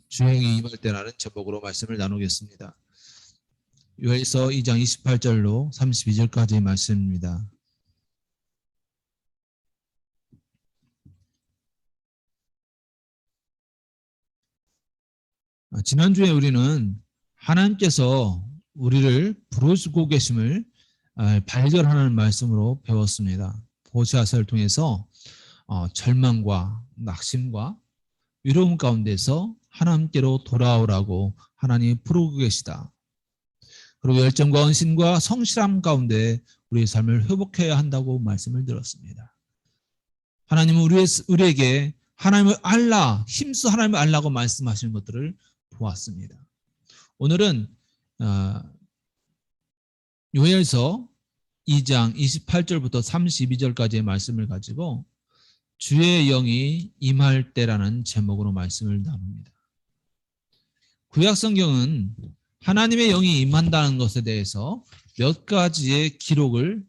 주행이 임할 때라는 제목으로 말씀을 나누겠습니다. 요엘서 2장 28절로 32절까지의 말씀입니다. 지난주에 우리는 하나님께서 우리를 부르시고 계심을 발견하는 말씀으로 배웠습니다. 호세아서를 통해서 절망과 낙심과 위로움 가운데서 하나님께로 돌아오라고 하나님이 부르고 계시다. 그리고 열정과 헌신과 성실함 가운데 우리의 삶을 회복해야 한다고 말씀을 들었습니다. 하나님은 우리에게 하나님을 알라, 힘써 하나님을 알라고 말씀하시는 것들을 보았습니다. 오늘은 요엘서 2장 28절부터 32절까지의 말씀을 가지고 주의 영이 임할 때라는 제목으로 말씀을 나눕니다. 구약성경은 하나님의 영이 임한다는 것에 대해서 몇 가지의 기록을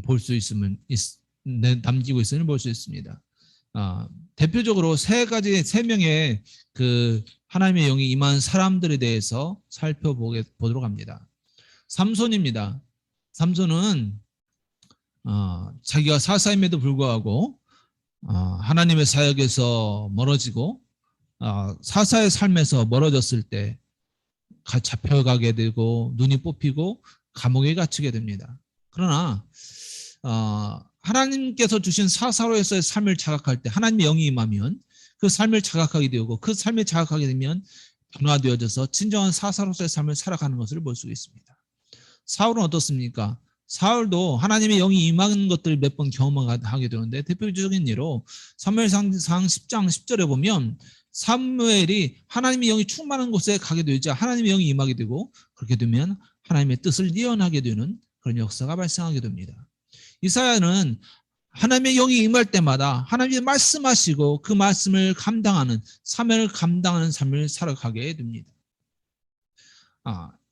볼 수 있으면 남기고 있음을 볼 수 있습니다. 대표적으로 세 명의 그 하나님의 영이 임한 사람들에 대해서 살펴보도록 합니다. 삼손입니다. 삼손은 자기가 사사임에도 불구하고 하나님의 사역에서 멀어지고 사사의 삶에서 멀어졌을 때 잡혀가게 되고 눈이 뽑히고 감옥에 갇히게 됩니다. 그러나 하나님께서 주신 사사로에서의 삶을 자각할 때 하나님의 영이 임하면 그 삶을 자각하게 되고 그 삶을 자각하게 되면 변화되어져서 진정한 사사로서의 삶을 살아가는 것을 볼 수 있습니다. 사울은 어떻습니까? 사울도 하나님의 영이 임하는 것들을 몇 번 경험하게 되는데 대표적인 예로 사무엘상 10장 10절에 보면 사무엘이 하나님의 영이 충만한 곳에 가게 되자 하나님의 영이 임하게 되고 그렇게 되면 하나님의 뜻을 예언하게 되는 그런 역사가 발생하게 됩니다. 이사야는 하나님의 영이 임할 때마다 하나님이 말씀하시고 그 말씀을 감당하는 사명을 감당하는 삶을 살아가게 됩니다.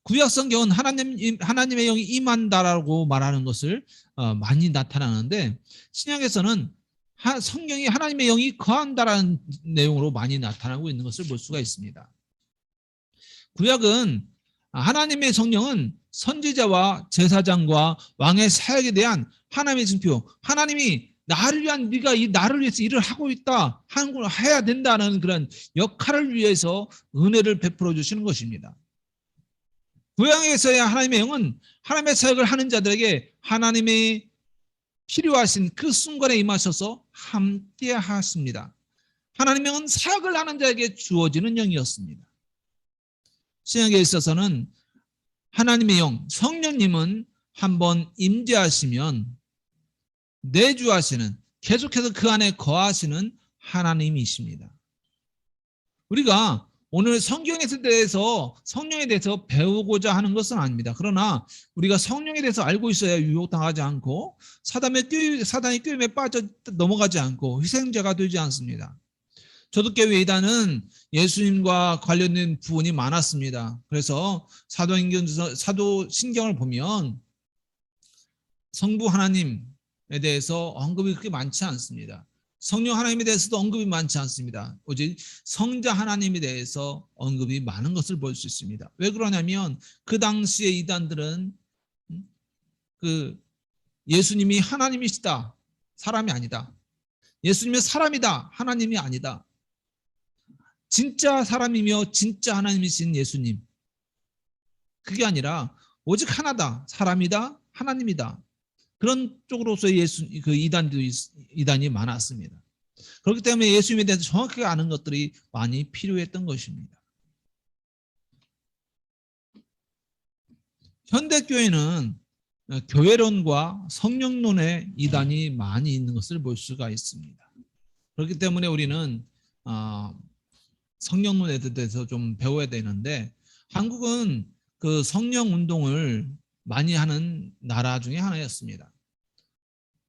구약성경은 하나님의 영이 임한다라고 말하는 것을 많이 나타나는데 신약에서는 성경이 하나님의 영이 거한다라는 내용으로 많이 나타나고 있는 것을 볼 수가 있습니다. 구약은 하나님의 성령은 선지자와 제사장과 왕의 사역에 대한 하나님의 증표, 하나님이 나를 위한 네가 나를 위해서 일을 하고 있다, 해야 된다는 그런 역할을 위해서 은혜를 베풀어 주시는 것입니다. 구약에서의 하나님의 영은 하나님의 사역을 하는 자들에게 하나님의 필요하신 그 순간에 임하셔서 함께 하십니다. 하나님의 영은 사역을 하는 자에게 주어지는 영이었습니다. 신약에 있어서는 하나님의 영, 성령님은 한번 임재하시면 내주하시는, 계속해서 그 안에 거하시는 하나님이십니다. 우리가 오늘 성경에 대해서 성령에 대해서 배우고자 하는 것은 아닙니다. 그러나 우리가 성령에 대해서 알고 있어야 유혹당하지 않고 사단의 꾀임에 빠져 넘어가지 않고 희생자가 되지 않습니다. 초대교회 이단은 예수님과 관련된 부분이 많았습니다. 그래서 사도신경을 보면 성부 하나님에 대해서 언급이 그렇게 많지 않습니다. 성령 하나님에 대해서도 언급이 많지 않습니다. 오직 성자 하나님에 대해서 언급이 많은 것을 볼 수 있습니다. 왜 그러냐면 그 당시에 이단들은 그 예수님이 하나님이시다, 사람이 아니다. 예수님이 사람이다, 하나님이 아니다. 진짜 사람이며 진짜 하나님이신 예수님, 그게 아니라 오직 하나다, 사람이다, 하나님이다. 그런 쪽으로서의 이단이 많았습니다. 그렇기 때문에 예수님에 대해서 정확하게 아는 것들이 많이 필요했던 것입니다. 현대교회는 교회론과 성령론의 이단이 많이 있는 것을 볼 수가 있습니다. 그렇기 때문에 우리는 성령론에 대해서 좀 배워야 되는데 한국은 그 성령 운동을 많이 하는 나라 중에 하나였습니다.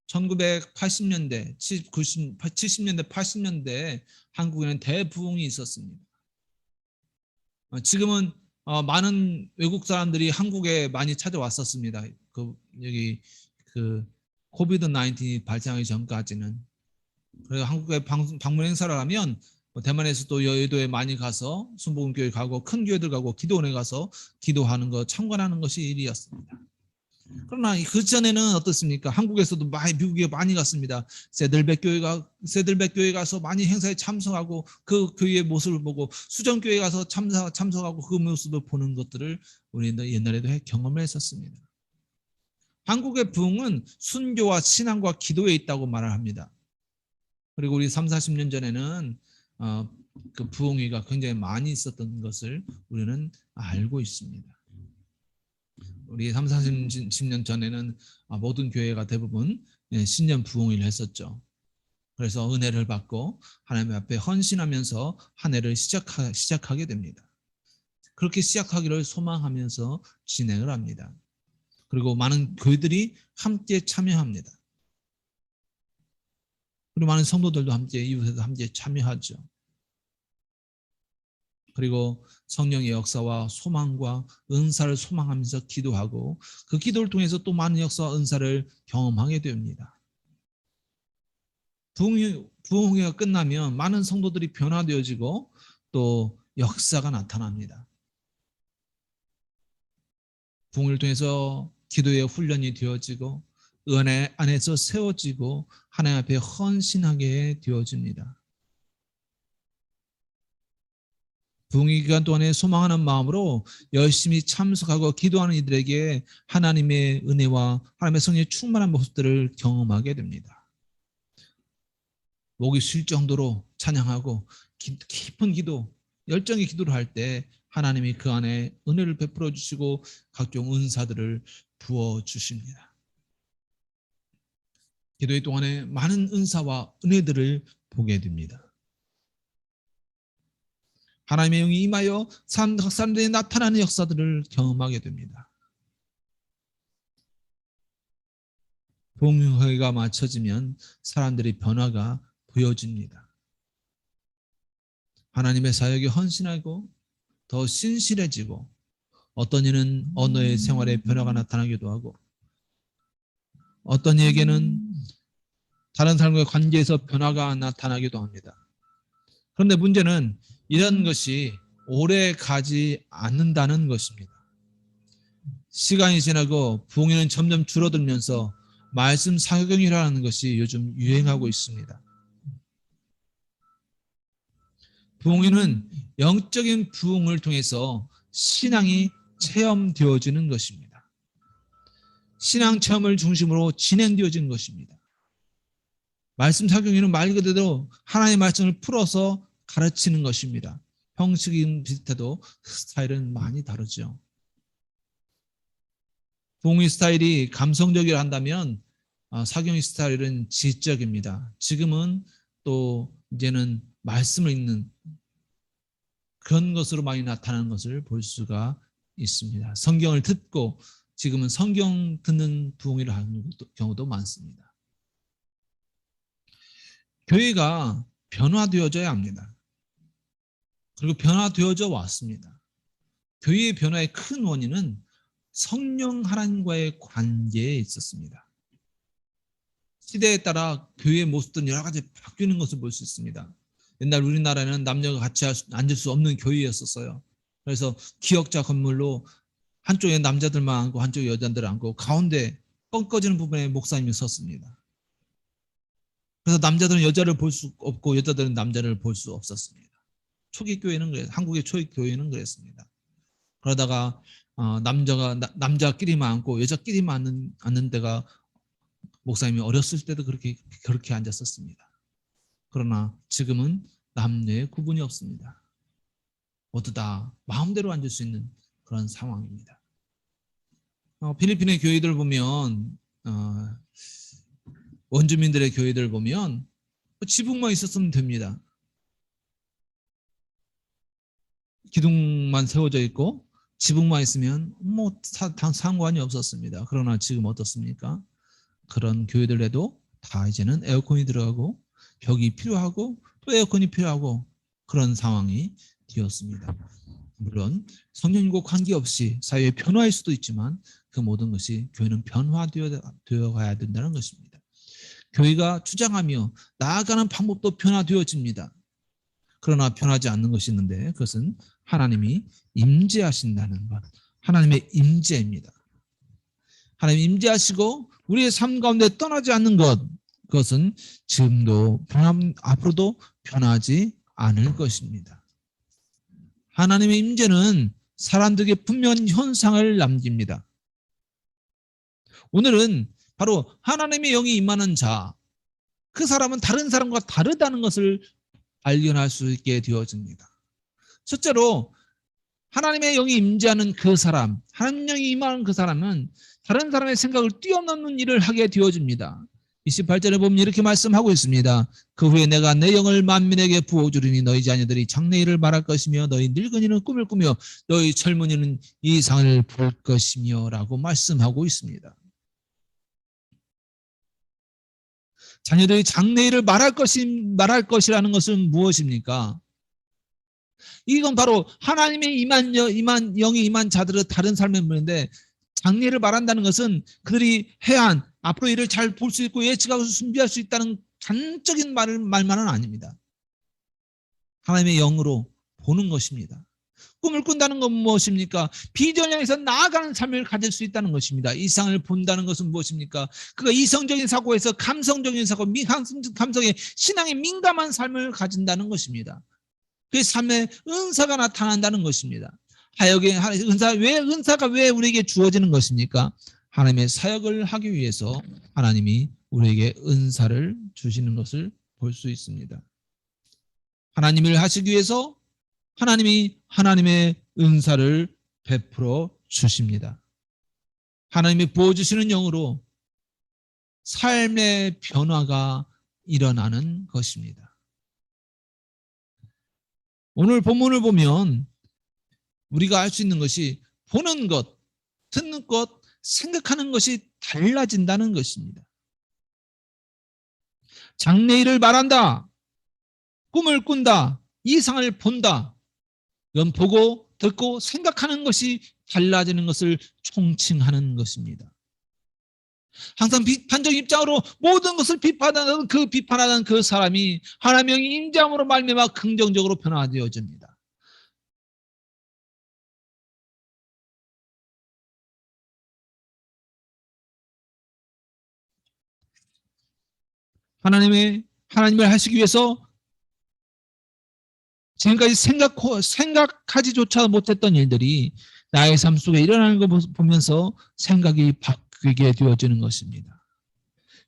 1980년대, 70년대, 80년대에 한국에는 대부흥이 있었습니다. 지금은 많은 외국 사람들이 한국에 많이 찾아왔었습니다. 여기 코비드 19이 발생하기 전까지는. 그래서 한국에 방문 행사를 하면 대만에서도 여의도에 많이 가서 순복음교회 가고 큰 교회들 가고 기도원에 가서 기도하는 거 참관하는 것이 일이었습니다. 그러나 그 전에는 어떻습니까? 한국에서도 많이 미국에 많이 갔습니다. 세들백 교회 가서 많이 행사에 참석하고 그 교회의 모습을 보고 수정교회 가서 참석하고 그 모습을 보는 것들을 우리는 옛날에도 경험을 했었습니다. 한국의 부흥은 순교와 신앙과 기도에 있다고 말을 합니다. 그리고 우리 3, 40년 전에는 그 부흥회가 굉장히 많이 있었던 것을 우리는 알고 있습니다. 우리 3, 40년 전에는 모든 교회가 대부분 신년 부흥회를 했었죠. 그래서 은혜를 받고 하나님 앞에 헌신하면서 한 해를 시작하게 됩니다. 그렇게 시작하기를 소망하면서 진행을 합니다. 그리고 많은 교회들이 함께 참여합니다. 그리고 많은 성도들도 함께 이웃에도 함께 참여하죠. 그리고 성령의 역사와 소망과 은사를 소망하면서 기도하고 그 기도를 통해서 또 많은 역사와 은사를 경험하게 됩니다. 부흥회가 끝나면 많은 성도들이 변화되어지고 또 역사가 나타납니다. 부흥을 통해서 기도의 훈련이 되어지고 은혜 안에서 세워지고 하나님 앞에 헌신하게 되어집니다. 부흥의 기간 동안에 소망하는 마음으로 열심히 참석하고 기도하는 이들에게 하나님의 은혜와 하나님의 성령의 충만한 모습들을 경험하게 됩니다. 목이 쉴 정도로 찬양하고 깊은 기도, 열정의 기도를 할 때 하나님이 그 안에 은혜를 베풀어 주시고 각종 은사들을 부어 주십니다. 기도의 동안에 많은 은사와 은혜들을 보게 됩니다. 하나님의 영이 임하여 각 사람들이 나타나는 역사들을 경험하게 됩니다. 부흥회가 마쳐지면 사람들이 변화가 보여집니다. 하나님의 사역에 헌신하고 더 신실해지고 어떤 이는 언어의 생활에 변화가 나타나기도 하고 어떤 이에게는 다른 사람과의 관계에서 변화가 나타나기도 합니다. 그런데 문제는 이런 것이 오래 가지 않는다는 것입니다. 시간이 지나고 부흥회는 점점 줄어들면서 말씀 사역이라는 것이 요즘 유행하고 있습니다. 부흥회는 영적인 부흥을 통해서 신앙이 체험되어지는 것입니다. 신앙 체험을 중심으로 진행되어지는 것입니다. 말씀 사역은 말 그대로 하나님의 말씀을 풀어서 가르치는 것입니다. 형식은 비슷해도 스타일은 많이 다르죠. 부흥회 스타일이 감성적이라 한다면 사경의 스타일은 지적입니다. 지금은 또 이제는 말씀을 읽는 그런 것으로 많이 나타나는 것을 볼 수가 있습니다. 성경을 듣고 지금은 성경 듣는 부흥회를 하는 경우도 많습니다. 교회가 변화되어져야 합니다. 그리고 변화되어져 왔습니다. 교회의 변화의 큰 원인은 성령 하나님과의 관계에 있었습니다. 시대에 따라 교회의 모습들은 여러 가지 바뀌는 것을 볼 수 있습니다. 옛날 우리나라는 남녀가 같이 앉을 수 없는 교회였었어요. 그래서 기역자 건물로 한쪽에 남자들만 앉고 한쪽에 여자들 앉고 가운데 뻥 꺼지는 부분에 목사님이 섰습니다. 그래서 남자들은 여자를 볼 수 없고 여자들은 남자를 볼 수 없었습니다. 초기 교회는 그랬어요. 한국의 초기 교회는 그랬습니다. 그러다가 남자끼리만 앉고 여자끼리만 앉는 데가 목사님이 어렸을 때도 그렇게 앉았었습니다. 그러나 지금은 남녀의 구분이 없습니다. 모두 다 마음대로 앉을 수 있는 그런 상황입니다. 필리핀의 교회들 보면 원주민들의 교회들 보면 지붕만 있었으면 됩니다. 기둥만 세워져 있고 지붕만 있으면 뭐 상관이 없었습니다. 그러나 지금 어떻습니까? 그런 교회들에도 다 이제는 에어컨이 들어가고 벽이 필요하고 또 에어컨이 필요하고 그런 상황이 되었습니다. 물론 성령님과 관계없이 사회의 변화일 수도 있지만 그 모든 것이 교회는 변화되어 가야 된다는 것입니다. 교회가 주장하며 나아가는 방법도 변화되어집니다. 그러나 변하지 않는 것이 있는데 그것은 하나님이 임재하신다는 것. 하나님의 임재입니다. 하나님 임재하시고 우리의 삶 가운데 떠나지 않는 것. 그것은 지금도 앞으로도 변하지 않을 것입니다. 하나님의 임재는 사람들에게 분명한 현상을 남깁니다. 오늘은 바로 하나님의 영이 임하는 자, 그 사람은 다른 사람과 다르다는 것을 발견할 수 있게 되어집니다. 첫째로 하나님의 영이 임재하는 그 사람, 하나님의 영이 임하는 그 사람은 다른 사람의 생각을 뛰어넘는 일을 하게 되어집니다. 28절에 보면 이렇게 말씀하고 있습니다. 그 후에 내가 내 영을 만민에게 부어주리니 너희 자녀들이 장래일을 말할 것이며 너희 늙은이는 꿈을 꾸며 너희 젊은이는 이상을 볼 것이며 라고 말씀하고 있습니다. 자녀들이 장래일을 말할 것이라는 것은 무엇입니까? 이건 바로 하나님의 영이 임한 자들의 다른 삶의 문인데 장래를 말한다는 것은 그들이 해안 앞으로 일을 잘 볼 수 있고 예측하고 준비할 수 있다는 단적인 말만은 아닙니다. 하나님의 영으로 보는 것입니다. 꿈을 꾼다는 건 무엇입니까? 비전을 향해서 나아가는 삶을 가질 수 있다는 것입니다. 이상을 본다는 것은 무엇입니까? 그가 이성적인 사고에서 감성적인 사고, 감성의 신앙에 민감한 삶을 가진다는 것입니다. 그 삶에 은사가 나타난다는 것입니다. 은사가 왜 우리에게 주어지는 것입니까? 하나님의 사역을 하기 위해서 하나님이 우리에게 은사를 주시는 것을 볼 수 있습니다. 하나님을 하시기 위해서 하나님이 하나님의 은사를 베풀어 주십니다. 하나님이 부어주시는 영으로 삶의 변화가 일어나는 것입니다. 오늘 본문을 보면 우리가 알 수 있는 것이 보는 것, 듣는 것, 생각하는 것이 달라진다는 것입니다. 장래일을 말한다, 꿈을 꾼다, 이상을 본다. 이건 보고 듣고 생각하는 것이 달라지는 것을 총칭하는 것입니다. 항상 비판적 입장으로 모든 것을 비판하는 그 사람이 하나님의 영이 임재함으로 말미암아 긍정적으로 변화되어집니다. 하나님을 하시기 위해서 지금까지 생각하지조차 못했던 일들이 나의 삶 속에 일어나는 걸 보면서 생각이 바뀌게 되어지는 것입니다.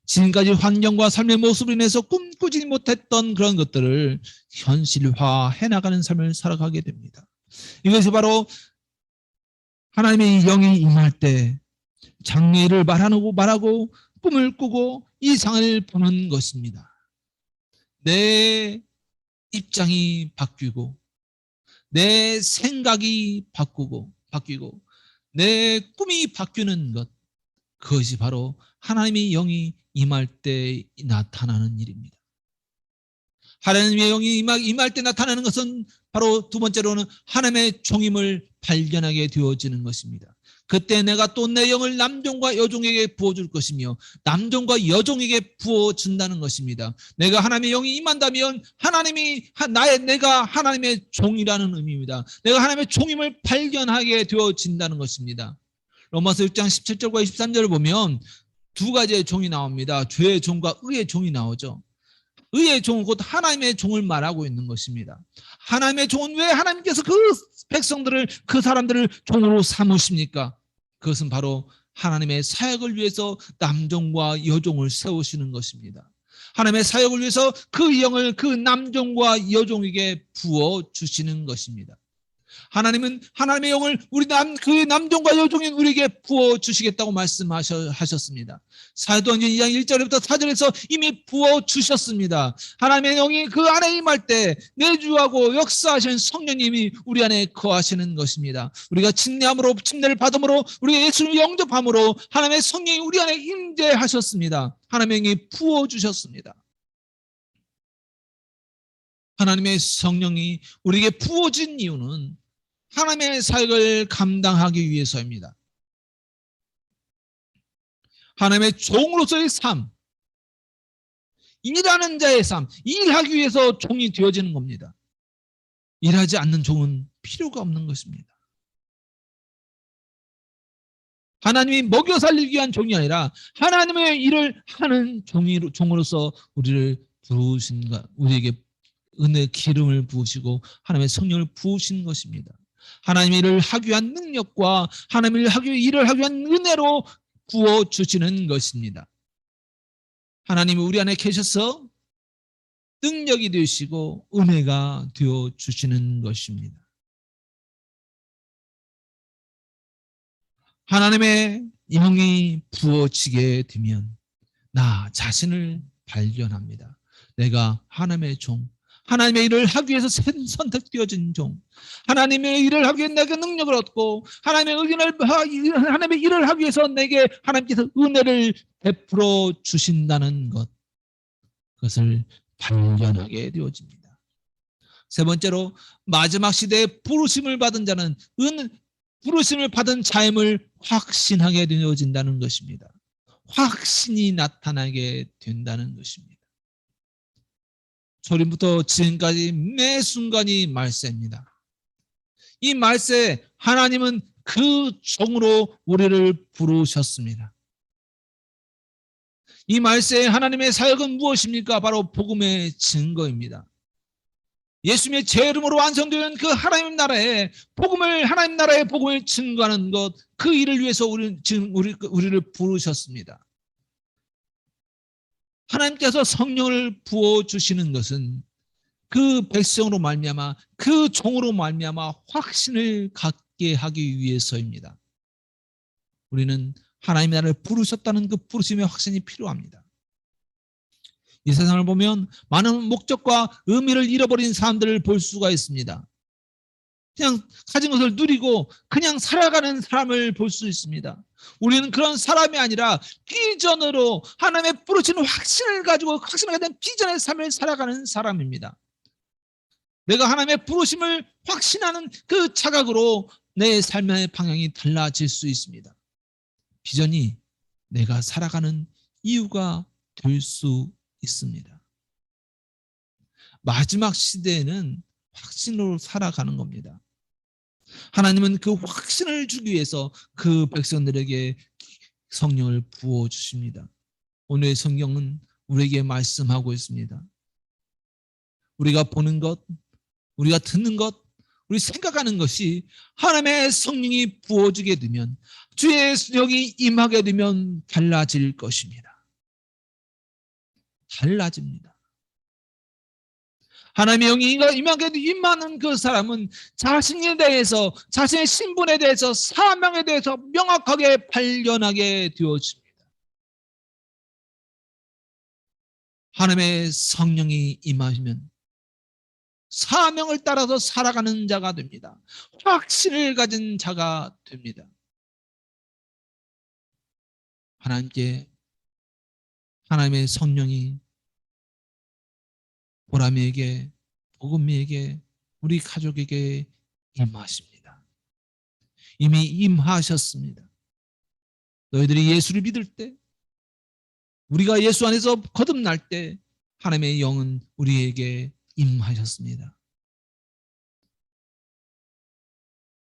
지금까지 환경과 삶의 모습으로 인해서 꿈꾸지 못했던 그런 것들을 현실화해 나가는 삶을 살아가게 됩니다. 이것이 바로 하나님의 영이 임할 때 장래일을 말하고 꿈을 꾸고 이상을 보는 것입니다. 내 입장이 바뀌고 내 생각이 바뀌고 내 꿈이 바뀌는 것, 그것이 바로 하나님의 영이 임할 때 나타나는 일입니다. 하나님의 영이 임할 때 나타나는 것은 바로 두 번째로는 하나님의 종임을 발견하게 되어지는 것입니다. 그때 내가 또 내 영을 남종과 여종에게 부어줄 것이며 남종과 여종에게 부어준다는 것입니다. 내가 하나님의 영이 임한다면 내가 하나님의 종이라는 의미입니다. 내가 하나님의 종임을 발견하게 되어진다는 것입니다. 로마서 6장 17절과 23절을 보면 두 가지의 종이 나옵니다. 죄의 종과 의의 종이 나오죠. 의의 종은 곧 하나님의 종을 말하고 있는 것입니다. 하나님의 종은 왜 하나님께서 그 백성들을, 그 사람들을 종으로 삼으십니까? 그것은 바로 하나님의 사역을 위해서 남종과 여종을 세우시는 것입니다. 하나님의 사역을 위해서 그 영을 그 남종과 여종에게 부어 주시는 것입니다. 하나님은 하나님의 영을 그 남종과 여종인 우리에게 부어 주시겠다고 말씀하셨습니다. 사도행전 2장 1절부터 4절에서 이미 부어 주셨습니다. 하나님의 영이 그 안에 임할 때 내주하고 역사하시는 성령님이 우리 안에 거하시는 것입니다. 우리가 침례를 받음으로 우리가 예수를 영접함으로 하나님의 성령이 우리 안에 임재하셨습니다. 하나님의 영이 부어 주셨습니다. 하나님의 성령이 우리에게 부어진 이유는 하나님의 사역을 감당하기 위해서입니다. 하나님의 종으로서의 삶, 일하는 자의 삶, 일하기 위해서 종이 되어지는 겁니다. 일하지 않는 종은 필요가 없는 것입니다. 하나님이 먹여 살리기 위한 종이 아니라 하나님의 일을 하는 종으로서 우리를 우리에게 은혜 기름을 부으시고 하나님의 성령을 부으신 것입니다. 하나님의 일을 하기 위한 능력과 하나님의 일을 하기 위한 은혜로 부어주시는 것입니다. 하나님이 우리 안에 계셔서 능력이 되시고 은혜가 되어주시는 것입니다. 하나님의 영이 부어지게 되면 나 자신을 발견합니다. 내가 하나님의 종, 하나님의 일을 하기 위해서 선택되어진 종, 하나님의 일을 하기 위해 내게 능력을 얻고 하나님의 일을 하기 위해서 내게 하나님께서 은혜를 베풀어 주신다는 것, 그것을 발견하게 되어집니다. 세 번째로 마지막 시대에 부르심을 받은 자는 부르심을 받은 자임을 확신하게 되어진다는 것입니다. 확신이 나타나게 된다는 것입니다. 초림부터 지금까지 매 순간이 말세입니다. 이 말세 하나님은 그 종으로 우리를 부르셨습니다. 이 말세에 하나님의 사역은 무엇입니까? 바로 복음의 증거입니다. 예수님의 제 이름으로 완성되는 그 하나님 나라의 복음을 증거하는 것, 그 일을 위해서 우리를 부르셨습니다. 하나님께서 성령을 부어주시는 것은 그 백성으로 말미암아 그 종으로 말미암아 확신을 갖게 하기 위해서입니다. 우리는 하나님의 나라를 부르셨다는 그 부르심의 확신이 필요합니다. 이 세상을 보면 많은 목적과 의미를 잃어버린 사람들을 볼 수가 있습니다. 그냥 가진 것을 누리고 그냥 살아가는 사람을 볼 수 있습니다. 우리는 그런 사람이 아니라 비전으로 하나님의 부르시는 확신을 가지고 확신을 가진 비전의 삶을 살아가는 사람입니다. 내가 하나님의 부르심을 확신하는 그 자각으로 내 삶의 방향이 달라질 수 있습니다. 비전이 내가 살아가는 이유가 될 수 있습니다. 마지막 시대에는 확신으로 살아가는 겁니다. 하나님은 그 확신을 주기 위해서 그 백성들에게 성령을 부어주십니다. 오늘의 성경은 우리에게 말씀하고 있습니다. 우리가 보는 것, 우리가 듣는 것, 우리 생각하는 것이 하나님의 성령이 부어주게 되면, 주의 영이 임하게 되면 달라질 것입니다. 달라집니다. 하나님의 영이 임하는 그 사람은 자신에 대해서, 자신의 신분에 대해서, 사명에 대해서 명확하게 발견하게 되어집니다. 하나님의 성령이 임하시면 사명을 따라서 살아가는 자가 됩니다. 확신을 가진 자가 됩니다. 하나님의 성령이 보람이에게, 복음이에게, 우리 가족에게 임하십니다. 이미 임하셨습니다. 너희들이 예수를 믿을 때, 우리가 예수 안에서 거듭날 때 하나님의 영은 우리에게 임하셨습니다.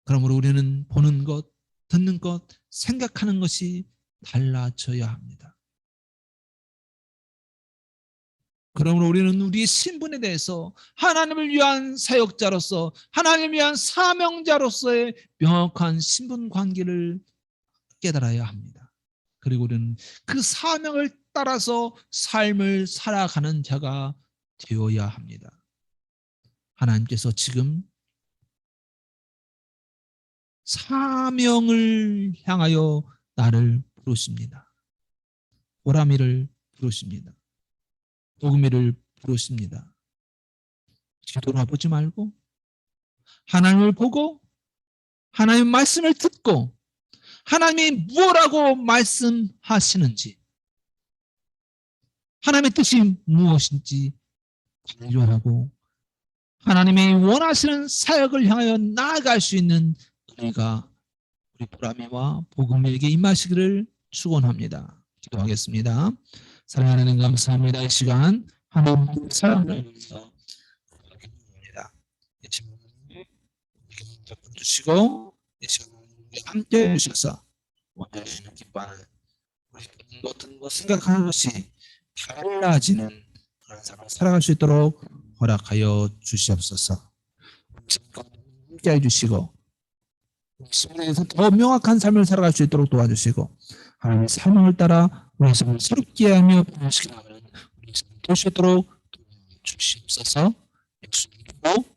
그러므로 우리는 보는 것, 듣는 것, 생각하는 것이 달라져야 합니다. 그러므로 우리는 우리의 신분에 대해서 하나님을 위한 사역자로서, 하나님을 위한 사명자로서의 명확한 신분 관계를 깨달아야 합니다. 그리고 우리는 그 사명을 따라서 삶을 살아가는 자가 되어야 합니다. 하나님께서 지금 사명을 향하여 나를 부르십니다. 보람이를 부르십니다. 복음이를 부르십니다. 뒤돌아보지 말고 하나님을 보고 하나님의 말씀을 듣고 하나님이 무엇라고 말씀하시는지, 하나님의 뜻이 무엇인지 발견하고 하나님이 원하시는 사역을 향하여 나아갈 수 있는 은혜가 우리 보람이와 복음에게 임하시기를 축원합니다. 기도하겠습니다. 사랑하는 하나님 감사합니다. 이 시간 하나님의 사랑을 위해서 기도합니다. 주시고 이 시간 함께 해주셔서 오늘 기뻐하는 우리 어떤 것 생각하는 것이 달라지는 그런 삶을 살아갈 수 있도록 허락하여 주시옵소서. 함께 해주시고 심리에서 더 명확한 삶을 살아갈 수 있도록 도와주시고 하나님의 사명을 따라 우리 삶을 새롭게 하며 변화시키는 우리 삶을 될 수 있도록 도와주시옵소서. 예수님 이름으로